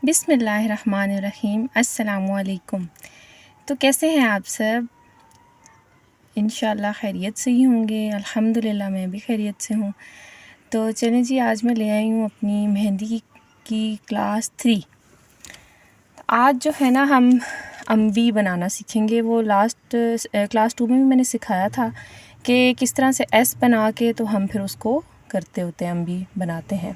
बिस्मिल्लाहिर्रहमानिर्रहीम। अस्सलामुअलैकुम। तो कैसे हैं आप सब? इंशाल्लाह खैरियत से ही होंगे। अल्हम्दुलिल्लाह मैं भी खैरियत से हूँ। तो चलें जी, आज मैं ले आई हूँ अपनी मेहंदी की क्लास 3। आज जो है ना, हम अम्बी बनाना सीखेंगे। वो लास्ट क्लास 2 में भी मैंने सिखाया था कि किस तरह से एस बना के तो हम फिर उसको करते होते हैं, अम्बी बनाते हैं।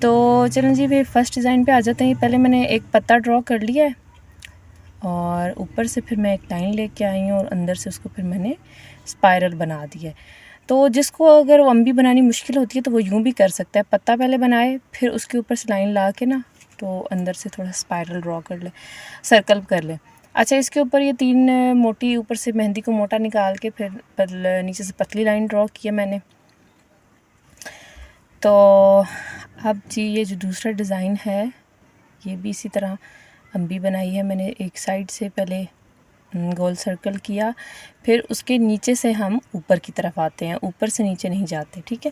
तो चलें जी, फिर फर्स्ट डिज़ाइन पे आ जाते हैं। पहले मैंने एक पत्ता ड्रॉ कर लिया है और ऊपर से फिर मैं एक लाइन लेके आई हूँ और अंदर से उसको फिर मैंने स्पाइरल बना दिया है। तो जिसको अगर अम्बी बनानी मुश्किल होती है तो वो यूँ भी कर सकता है, पत्ता पहले बनाए फिर उसके ऊपर से लाइन ला के ना तो अंदर से थोड़ा स्पाइरल ड्रॉ कर ले, सर्कल कर ले। अच्छा, इसके ऊपर ये 3 मोटी, ऊपर से मेहंदी को मोटा निकाल के फिर नीचे से पतली लाइन ड्रॉ किया मैंने। तो अब जी, ये जो दूसरा डिज़ाइन है ये भी इसी तरह अम्बी बनाई है मैंने। एक साइड से पहले गोल सर्कल किया, फिर उसके नीचे से हम ऊपर की तरफ आते हैं, ऊपर से नीचे नहीं जाते, ठीक है।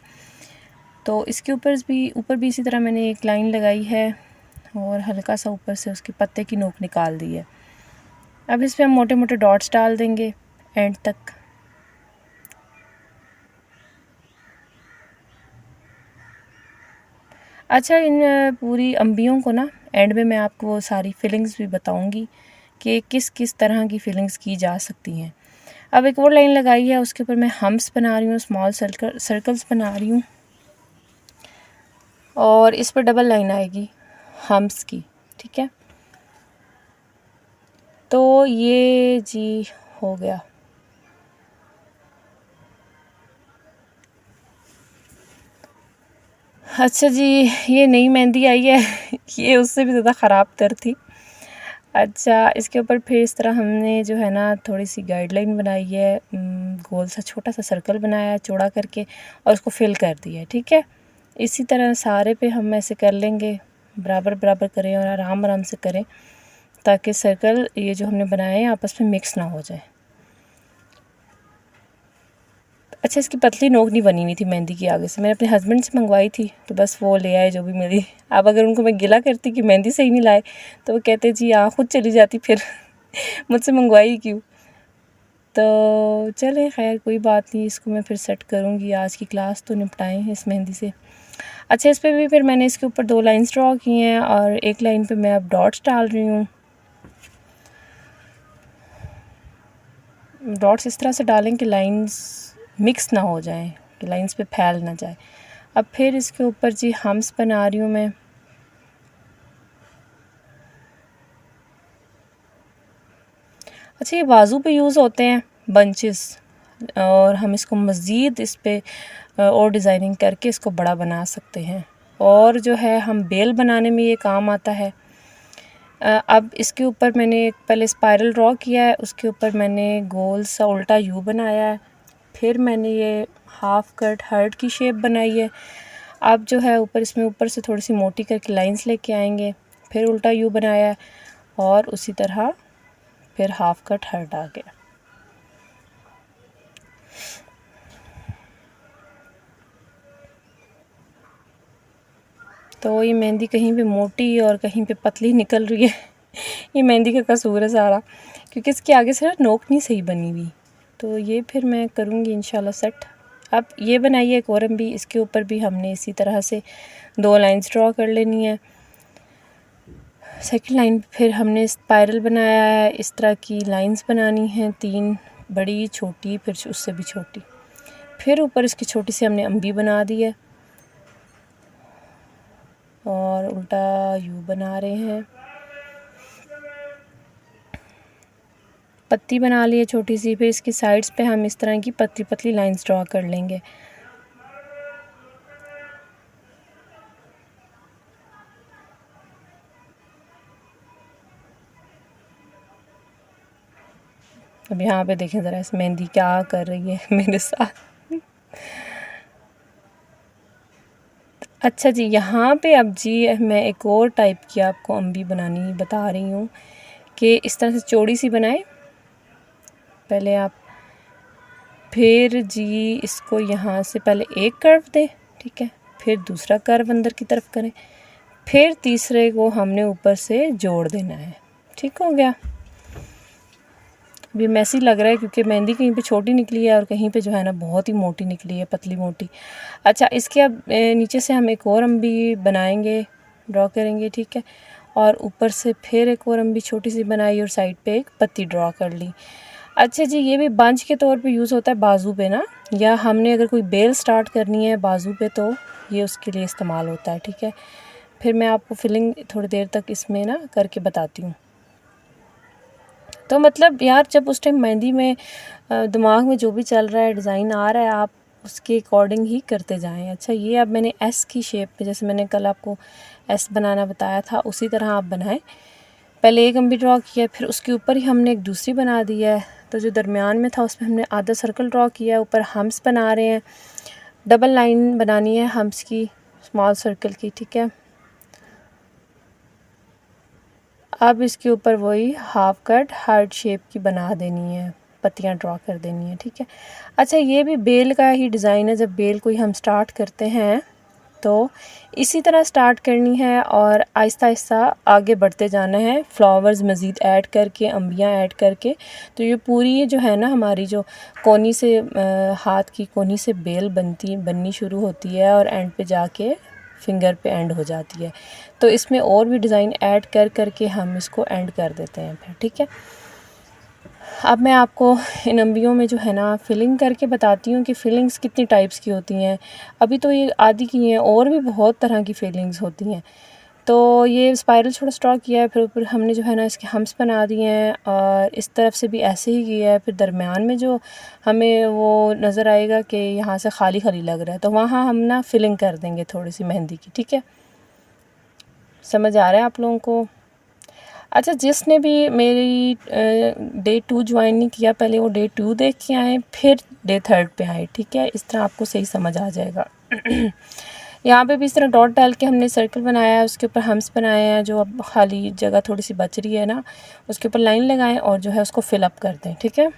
तो इसके ऊपर भी इसी तरह मैंने एक लाइन लगाई है और हल्का सा ऊपर से उसके पत्ते की नोक निकाल दी है। अब इस पर हम मोटे मोटे डॉट्स डाल देंगे एंड तक। अच्छा, इन पूरी अम्बियों को ना एंड में मैं आपको सारी फीलिंग्स भी बताऊंगी कि किस किस तरह की फीलिंग्स की जा सकती हैं। अब एक और लाइन लगाई है, उसके ऊपर मैं हम्स बना रही हूँ, स्मॉल सर्कल्स बना रही हूँ और इस पर डबल लाइन आएगी हम्स की, ठीक है। तो ये जी हो गया। अच्छा जी, ये नई मेहंदी आई है ये उससे भी ज़्यादा ख़राब तर थी। अच्छा, इसके ऊपर फिर इस तरह हमने जो है ना थोड़ी सी गाइडलाइन बनाई है, गोल सा छोटा सा सर्कल बनाया है चौड़ा करके और उसको फिल कर दिया है, ठीक है। इसी तरह सारे पे हम ऐसे कर लेंगे, बराबर बराबर करें और आराम आराम से करें ताकि सर्कल ये जो हमने बनाए हैं आपस में मिक्स ना हो जाए। अच्छा, इसकी पतली नोक नहीं बनी हुई थी मेहंदी की आगे से, मैंने अपने हस्बैंड से मंगवाई थी तो बस वो ले आए जो भी मिली। अब अगर उनको मैं गिला करती कि मेहंदी सही नहीं लाए तो वो कहते जी हाँ, खुद चली जाती फिर मुझसे मंगवाई क्यों। तो चलें, खैर कोई बात नहीं, इसको मैं फिर सेट करूँगी। आज की क्लास तो निपटाएं इस मेहंदी से। अच्छा, इस पर भी फिर मैंने इसके ऊपर 2 लाइन्स ड्रॉ की हैं और एक लाइन पे मैं अब डॉट्स डाल रही हूँ। डॉट्स इस तरह से डालें कि लाइंस मिक्स ना हो जाएं, कि लाइंस पे फैल ना जाए। अब फिर इसके ऊपर जी हम्स बना रही हूँ मैं। अच्छा, ये बाजू पे यूज़ होते हैं बंचेस और हम इसको मज़ीद इस पे और डिज़ाइनिंग करके इसको बड़ा बना सकते हैं और जो है हम बेल बनाने में ये काम आता है। अब इसके ऊपर मैंने पहले स्पाइरल ड्रॉ किया है, उसके ऊपर मैंने गोल सा उल्टा यू बनाया है, फिर मैंने ये हाफ कट हार्ट की शेप बनाई है। अब जो है इसमें ऊपर से थोड़ी सी मोटी करके लाइंस लेके आएंगे, फिर उल्टा यू बनाया है और उसी तरह फिर हाफ कट हार्ट आ गया। तो ये मेहंदी कहीं पे मोटी और कहीं पे पतली निकल रही है ये मेहंदी का कसूर है सारा, क्योंकि इसके आगे से ना नोक नहीं सही बनी हुई। तो ये फिर मैं करूँगी इंशाल्लाह सेट। अब ये बनाइए एक और भी, इसके ऊपर भी हमने इसी तरह से 2 लाइंस ड्रॉ कर लेनी है। सेकंड लाइन फिर हमने स्पाइरल बनाया है, इस तरह की लाइंस बनानी हैं 3, बड़ी छोटी फिर उससे भी छोटी। फिर ऊपर इसकी छोटी सी हमने अम्बी बना दी है और उल्टा यू बना रहे हैं। पत्ती बना ली है छोटी सी, फिर इसकी साइड्स पे हम इस तरह की पतली पतली लाइंस ड्रॉ कर लेंगे। अब यहाँ पे देखें ज़रा इस मेहंदी क्या कर रही है मेरे साथ। अच्छा जी, यहाँ पे अब जी मैं एक और टाइप की आपको अम्बी बनानी बता रही हूँ कि इस तरह से चौड़ी सी बनाए पहले आप, फिर जी इसको यहाँ से पहले एक कर्व दें, ठीक है, फिर दूसरा कर्व अंदर की तरफ करें, फिर तीसरे को हमने ऊपर से जोड़ देना है। ठीक हो गया। अभी मैसी लग रहा है क्योंकि मेहंदी कहीं पे छोटी निकली है और कहीं पे जो है ना बहुत ही मोटी निकली है, पतली मोटी। अच्छा, इसके अब नीचे से हम एक और अम्बी बनाएंगे, ड्रॉ करेंगे। ठीक है, और ऊपर से फिर एक और अम्बी छोटी सी बनाई और साइड पे एक पत्ती ड्रॉ कर ली। अच्छा जी, ये भी बंच के तौर पे यूज़ होता है बाजू पे ना, या हमने अगर कोई बेल स्टार्ट करनी है बाजू पे तो ये उसके लिए इस्तेमाल होता है। ठीक है, फिर मैं आपको फिलिंग थोड़ी देर तक इसमें ना करके बताती हूँ। तो मतलब यार, जब उस टाइम मेहंदी में दिमाग में जो भी चल रहा है, डिज़ाइन आ रहा है, आप उसके अकॉर्डिंग ही करते जाएं। अच्छा, ये अब मैंने एस की शेप में, जैसे मैंने कल आपको एस बनाना बताया था, उसी तरह आप बनाएं। पहले एक अम्बी ड्रॉ किया, फिर उसके ऊपर ही हमने एक दूसरी बना दी है। तो जो दरमियान में था उसमें हमने आधा सर्कल ड्रॉ किया, ऊपर हम्स बना रहे हैं। डबल लाइन बनानी है हम्स की, स्मॉल सर्कल की। ठीक है, अब इसके ऊपर वही हाफ कट हार्ट शेप की बना देनी है, पत्तियां ड्रॉ कर देनी है। ठीक है। अच्छा, ये भी बेल का ही डिज़ाइन है। जब बेल कोई हम स्टार्ट करते हैं तो इसी तरह स्टार्ट करनी है और आहिस्ता आहिस्ता आगे बढ़ते जाना है, फ्लावर्स मज़ीद ऐड करके, अम्बियाँ ऐड करके। तो ये पूरी जो है ना हमारी जो कोनी से हाथ की कोनी से बेल बननी शुरू होती है और एंड पे जाके फिंगर पे एंड हो जाती है। तो इसमें और भी डिज़ाइन ऐड कर करके हम इसको एंड कर देते हैं फिर। ठीक है, अब मैं आपको इन अम्बियों में जो है ना फिलिंग करके बताती हूँ कि फिलिंग्स कितनी टाइप्स की होती हैं। अभी तो ये आधी की हैं, और भी बहुत तरह की फिलिंग्स होती हैं। तो ये स्पाइरल छोटा स्ट्रॉ किया है, फिर ऊपर हमने जो है ना इसके हम्स बना दिए हैं और इस तरफ से भी ऐसे ही किया है। फिर दरमियान में जो हमें वो नज़र आएगा कि यहाँ से खाली खाली लग रहा है, तो वहाँ हम ना फिलिंग कर देंगे थोड़ी सी मेहंदी की। ठीक है, समझ आ रहा है आप लोगों को? अच्छा, जिसने भी मेरी डे 2 ज्वाइन नहीं किया, पहले वो डे 2 देख के आए, फिर डे 3 पे आए। ठीक है, इस तरह आपको सही समझ आ जाएगा। यहाँ पे भी इस तरह डॉट डाल के हमने सर्कल बनाया है, उसके ऊपर हम्स बनाए हैं। जो अब खाली जगह थोड़ी सी बच रही है ना, उसके ऊपर लाइन लगाएं और जो है उसको फिलअप कर दें। ठीक है,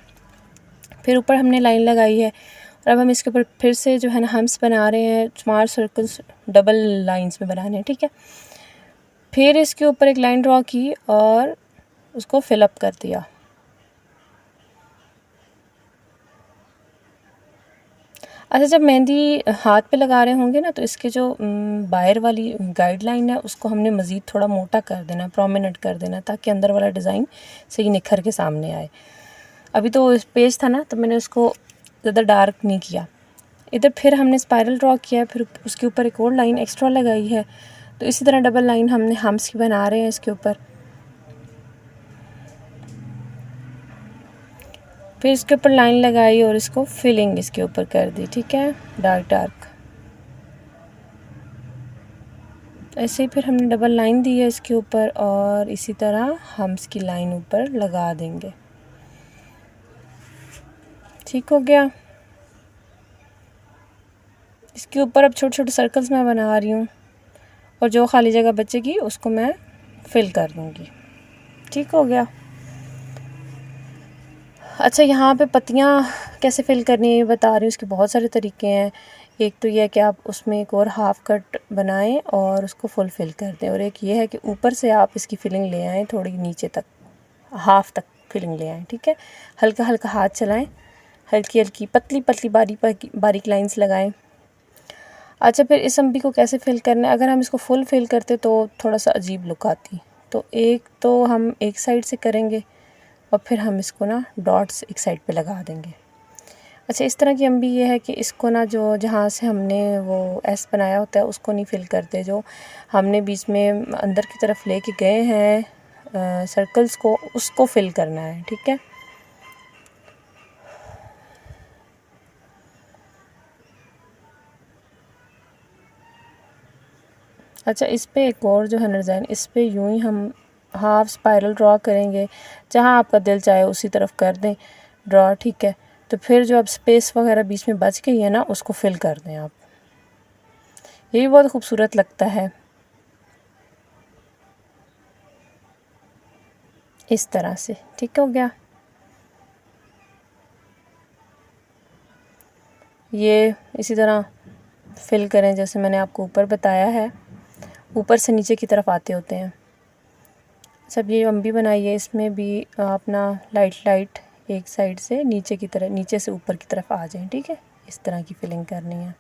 फिर ऊपर हमने लाइन लगाई है और अब हम इसके ऊपर फिर से जो है ना हम्स बना रहे हैं। स्मॉल सर्कल्स डबल लाइंस में बनाने हैं। ठीक है, फिर इसके ऊपर एक लाइन ड्रॉ की और उसको फिलअप कर दिया। अच्छा, जब मेहंदी हाथ पे लगा रहे होंगे ना, तो इसके जो बाहर वाली गाइडलाइन है उसको हमने मज़ीद थोड़ा मोटा कर देना, प्रोमिनेंट कर देना, ताकि अंदर वाला डिज़ाइन सही निखर के सामने आए। अभी तो इस पेज था ना, तो मैंने उसको ज़्यादा डार्क नहीं किया। इधर फिर हमने स्पाइरल ड्रॉ किया, फिर उसके ऊपर एक और लाइन एक्स्ट्रा लगाई है। तो इसी तरह डबल लाइन हमने हम्स की बना रहे हैं इसके ऊपर। फिर इसके ऊपर लाइन लगाई और इसको फिलिंग इसके ऊपर कर दी। ठीक है, डार्क डार्क ऐसे ही फिर हमने डबल लाइन दी है इसके ऊपर और इसी तरह हम इसकी लाइन ऊपर लगा देंगे। ठीक हो गया। इसके ऊपर अब छोटे छोटे सर्कल्स मैं बना रही हूँ और जो खाली जगह बचेगी उसको मैं फिल कर दूँगी। ठीक हो गया। अच्छा, यहाँ पे पत्तियाँ कैसे फिल करनी है बता रही हूँ। इसके बहुत सारे तरीके हैं। एक तो यह है कि आप उसमें एक और हाफ़ कट बनाएं और उसको फुल फिल कर दें, और एक ये है कि ऊपर से आप इसकी फिलिंग ले आएँ, थोड़ी नीचे तक हाफ़ तक फिलिंग ले आएँ। ठीक है, हल्का हल्का हाथ चलाएं, हल्की हल्की पतली पतली बारीक लाइंस लगाएं। अच्छा, फिर इस अम्बी को कैसे फिल करना है? अगर हम इसको फुल फिल करते तो थोड़ा सा अजीब लुक आती। तो एक तो हम एक साइड से करेंगे और फिर हम इसको ना डॉट्स एक साइड पे लगा देंगे। अच्छा, इस तरह की अम्बी ये है कि इसको ना जो जहाँ से हमने वो एस बनाया होता है उसको नहीं फिल करते, जो हमने बीच में अंदर की तरफ लेके गए हैं सर्कल्स को, उसको फिल करना है। ठीक है, अच्छा, इस पे एक और जो है डिज़ाइन, इस पे यूं ही हम हाफ स्पाइरल ड्रॉ करेंगे, जहाँ आपका दिल चाहे उसी तरफ कर दें ड्रॉ। ठीक है, तो फिर जो अब स्पेस वगैरह बीच में बच गई है ना, उसको फिल कर दें आप। ये भी बहुत खूबसूरत लगता है इस तरह से। ठीक हो गया। ये इसी तरह फिल करें जैसे मैंने आपको ऊपर बताया है, ऊपर से नीचे की तरफ आते होते हैं। सब ये अम्बी बनाई है, इसमें भी अपना लाइट एक साइड से नीचे की तरफ, नीचे से ऊपर की तरफ आ जाए, ठीक है। इस तरह की फिलिंग करनी है।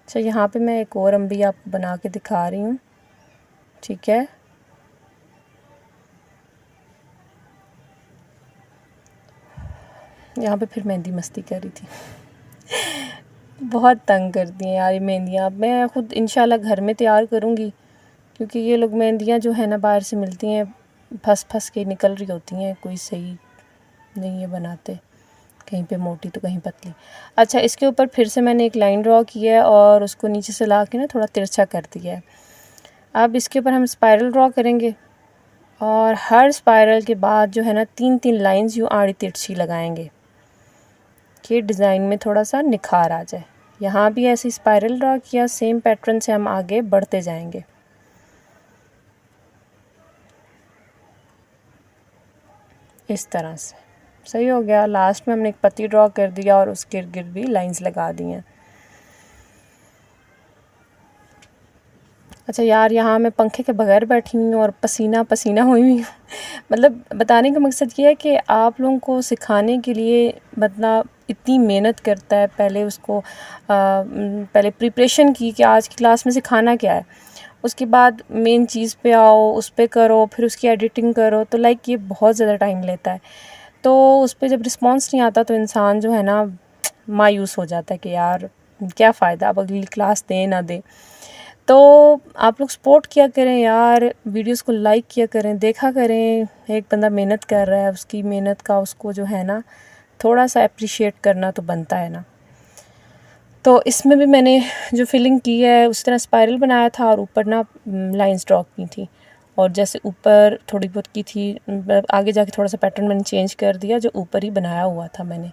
अच्छा, यहाँ पे मैं एक और अम्बी आपको बना के दिखा रही हूँ, ठीक है। यहाँ पे फिर मेहंदी मस्ती कर रही थी। बहुत तंग करती हैं यार ये मेहंदियाँ। मैं ख़ुद इंशाल्लाह घर में तैयार करूँगी, क्योंकि ये लोग मेहंदियाँ जो है ना बाहर से मिलती हैं फंस के निकल रही होती हैं, कोई सही नहीं है बनाते, कहीं पे मोटी तो कहीं पतली। अच्छा, इसके ऊपर फिर से मैंने एक लाइन ड्रॉ की है और उसको नीचे से ला के ना थोड़ा तिरछा कर दिया है। अब इसके ऊपर हम स्पाइरल ड्रॉ करेंगे और हर स्पाइरल के बाद जो है ना 3-3 लाइंस यूँ आड़ी तिरछी लगाएंगे कि डिज़ाइन में थोड़ा सा निखार आ जाए। यहाँ भी ऐसे स्पाइरल ड्रॉ किया, सेम पैटर्न से हम आगे बढ़ते जाएंगे। इस तरह से सही हो गया। लास्ट में हमने एक पत्ती ड्रॉ कर दिया और उसके इर्द गिर्द भी लाइंस लगा दी हैं। अच्छा यार, यहाँ मैं पंखे के बगैर बैठी हुई हूँ और पसीना पसीना हुई हुई हूँ। मतलब बताने का मकसद ये है कि आप लोगों को सिखाने के लिए मतलब इतनी मेहनत करता है, पहले उसको पहले प्रिपरेशन की कि आज की क्लास में सिखाना क्या है, उसके बाद मेन चीज़ पे आओ, उस पे करो, फिर उसकी एडिटिंग करो, तो लाइक ये बहुत ज़्यादा टाइम लेता है। तो उस पर जब रिस्पॉन्स नहीं आता तो इंसान जो है ना मायूस हो जाता है कि यार क्या फ़ायदा, अब अगली क्लास दे ना दे। तो आप लोग सपोर्ट किया करें यार, वीडियोस को लाइक किया करें, देखा करें। एक बंदा मेहनत कर रहा है, उसकी मेहनत का उसको जो है ना थोड़ा सा अप्रिशिएट करना तो बनता है ना। तो इसमें भी मैंने जो फिलिंग की है उस तरह स्पाइरल बनाया था और ऊपर ना लाइंस ड्रॉ की थी, और जैसे ऊपर थोड़ी बहुत की थी, आगे जाके थोड़ा सा पैटर्न मैंने चेंज कर दिया जो ऊपर ही बनाया हुआ था मैंने।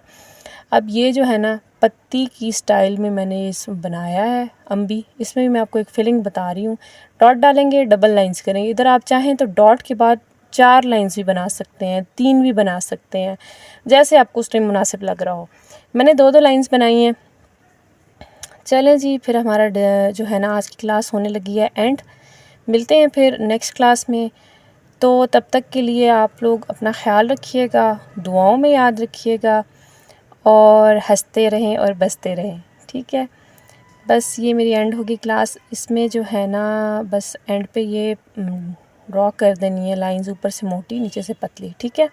अब ये जो है ना पत्ती की स्टाइल में मैंने इस बनाया है अम्बी। इसमें भी मैं आपको एक फिलिंग बता रही हूँ। डॉट डालेंगे, डबल लाइंस करेंगे। इधर आप चाहें तो डॉट के बाद 4 लाइंस भी बना सकते हैं, 3 भी बना सकते हैं, जैसे आपको उस टाइम मुनासिब लग रहा हो। मैंने 2-2 लाइंस बनाई हैं। चलें जी, फिर हमारा जो है ना आज की क्लास होने लगी है एंड। मिलते हैं फिर नेक्स्ट क्लास में। तो तब तक के लिए आप लोग अपना ख्याल रखिएगा, दुआओं में याद रखिएगा और हंसते रहें और बसते रहें, ठीक है। बस ये मेरी एंड होगी क्लास। इसमें जो है ना बस एंड पे ये ड्रॉ कर देनी है लाइंस, ऊपर से मोटी नीचे से पतली, ठीक है।